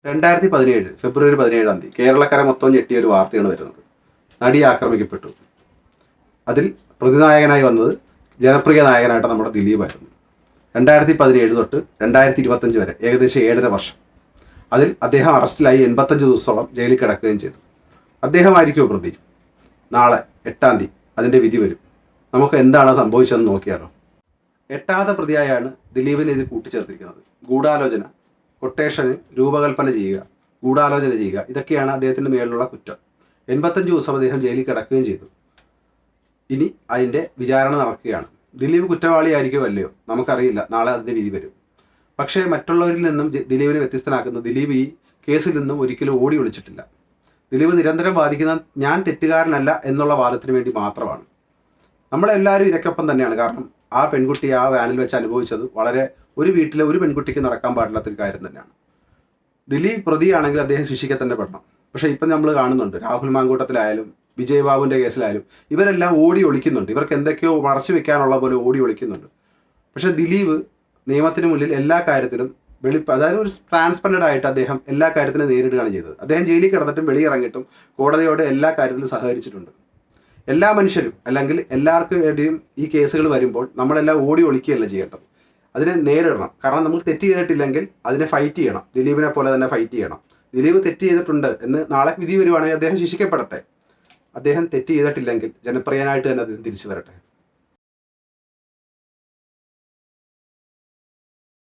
2017 ഫെബ്രുവരി 17 കേരളക്കര മൊത്തം ഞെട്ടിയ ഒരു വാർത്തയാണ് വരുന്നത്. നടി ആക്രമിക്കപ്പെട്ടു. അതിൽ പ്രതിനായകനായി വന്നത് ജനപ്രിയ നായകനായിട്ട് നമ്മുടെ ദിലീപായിരുന്നു. 2017 തൊട്ട് 2025 വരെ ഏകദേശം 7.5 വർഷം. അതിൽ അദ്ദേഹം അറസ്റ്റിലായി 85 ദിവസത്തോളം ജയിലിൽ കിടക്കുകയും ചെയ്തു. അദ്ദേഹമായിരിക്കുമോ പ്രതി? നാളെ 8-ാം തീയതി അതിൻ്റെ വിധി വരും. നമുക്ക് എന്താണ് സംഭവിച്ചതെന്ന് നോക്കിയാലോ. 8ാമത്തെ പ്രതിയായാണ് ദിലീപിനെ ഇതിൽ കൂട്ടിച്ചേർത്തിരിക്കുന്നത്. ഗൂഢാലോചന, കൊട്ടേഷന് രൂപകൽപ്പന ചെയ്യുക, ഗൂഢാലോചന ചെയ്യുക, ഇതൊക്കെയാണ് അദ്ദേഹത്തിൻ്റെ മേലുള്ള കുറ്റം. 85 ദിവസം അദ്ദേഹം ജയിലിൽ കിടക്കുകയും ചെയ്തു. ഇനി അതിൻ്റെ വിചാരണ നടക്കുകയാണ്. ദിലീപ് കുറ്റവാളിയായിരിക്കും അല്ലയോ നമുക്കറിയില്ല. നാളെ അതിൻ്റെ വിധി വരും. പക്ഷേ മറ്റുള്ളവരിൽ നിന്നും ദിലീപിനെ വ്യത്യസ്തനാക്കുന്ന ദിലീപ് ഈ കേസിൽ നിന്നും ഒരിക്കലും ഓടി ഒളിച്ചിട്ടില്ല. ദിലീപ് നിരന്തരം വാദിക്കുന്ന ഞാൻ തെറ്റുകാരനല്ല എന്നുള്ള വാദത്തിന് വേണ്ടി മാത്രമാണ്. നമ്മളെല്ലാവരും ഇരക്കൊപ്പം തന്നെയാണ്. കാരണം ആ പെൺകുട്ടി ആ വാനിൽ വെച്ച് അനുഭവിച്ചത് വളരെ ഒരു വീട്ടിലെ ഒരു പെൺകുട്ടിക്ക് നടക്കാൻ പാടില്ലാത്തൊരു കാര്യം തന്നെയാണ്. ദിലീപ് പ്രതിയാണെങ്കിൽ അദ്ദേഹം ശിക്ഷിക്കാൻ തന്നെ പെടണം. പക്ഷേ ഇപ്പം നമ്മൾ കാണുന്നുണ്ട്, രാഹുൽ മാങ്കൂട്ടത്തിലായാലും വിജയ് ബാബുവിൻ്റെ കേസിലായാലും ഇവരെല്ലാം ഓടി ഒളിക്കുന്നുണ്ട്. ഇവർക്ക് എന്തൊക്കെയോ മറച്ചു വെക്കാനുള്ള പോലെ ഓടി ഒളിക്കുന്നുണ്ട്. പക്ഷേ ദിലീപ് നിയമത്തിന് മുന്നിൽ എല്ലാ കാര്യത്തിലും അതായത് ഒരു ട്രാൻസ്പെറൻ്റ് ആയിട്ട് അദ്ദേഹം എല്ലാ കാര്യത്തിനും നേരിടുകയാണ് ചെയ്തത്. അദ്ദേഹം ജയിലിൽ കിടന്നിട്ടും വെളിയിറങ്ങിയിട്ടും കോടതിയോട് എല്ലാ കാര്യത്തിലും സഹകരിച്ചിട്ടുണ്ട്. എല്ലാ മനുഷ്യരും അല്ലെങ്കിൽ എല്ലാവർക്കും വേണ്ടിയും ഈ കേസുകൾ വരുമ്പോൾ നമ്മളെല്ലാം ഓടി ഒളിക്കുകയല്ല ചെയ്യേണ്ടത്. അതിനെ നേരിടണം. കാരണം നമ്മൾ തെറ്റ് ചെയ്തിട്ടില്ലെങ്കിൽ അതിനെ ഫൈറ്റ് ചെയ്യണം. ദിലീപിനെ പോലെ തന്നെ ഫൈറ്റ് ചെയ്യണം. ദിലീപ് തെറ്റ് ചെയ്തിട്ടുണ്ട് എന്ന് നാളെ വിധി വരുവാണെങ്കിൽ അദ്ദേഹം ശിക്ഷിക്കപ്പെടട്ടെ. അദ്ദേഹം തെറ്റ് ചെയ്തിട്ടില്ലെങ്കിൽ ജനപ്രിയനായിട്ട് തന്നെ അദ്ദേഹം തിരിച്ചു വരട്ടെ.